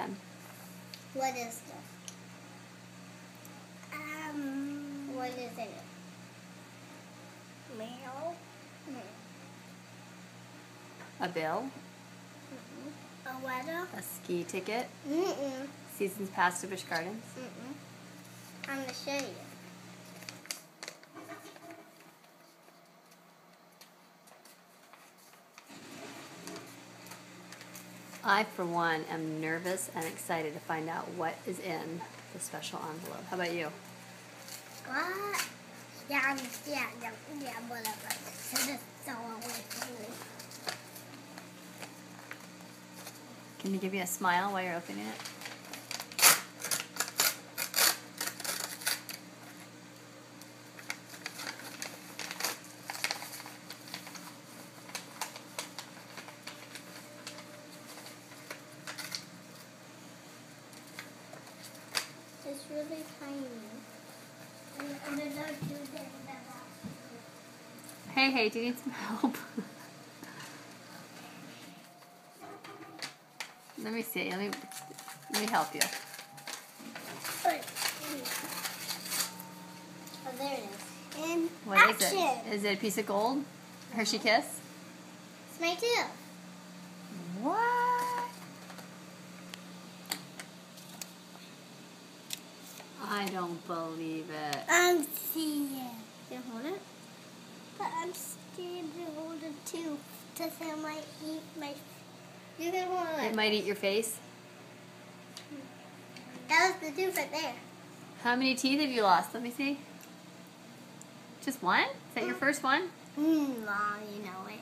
again. What is this? What is it? Mail? A bill. A letter? A ski ticket. Mm-mm. Seasons pass to Busch Gardens. Mm-mm. I'm going to show you. I, for one, am nervous and excited to find out what is in the special envelope. How about you? What? Yeah, whatever. So just throw away from me. Can you give me a smile while you're opening it? It's really tiny. And there's no two things Hey, do you need some help? Let me see. Let me help you. Oh, there it is. And What action! is it? Is it a piece of gold? Hershey Kiss? It's my tooth. What? I don't believe it. I'm scared. Can you hold it? But I'm scared to hold it too. Because it might eat my... You can hold it. It might eat your face. That was the tooth right there. How many teeth have you lost? Let me see. Just one? Is that your first one? Mom, you know it.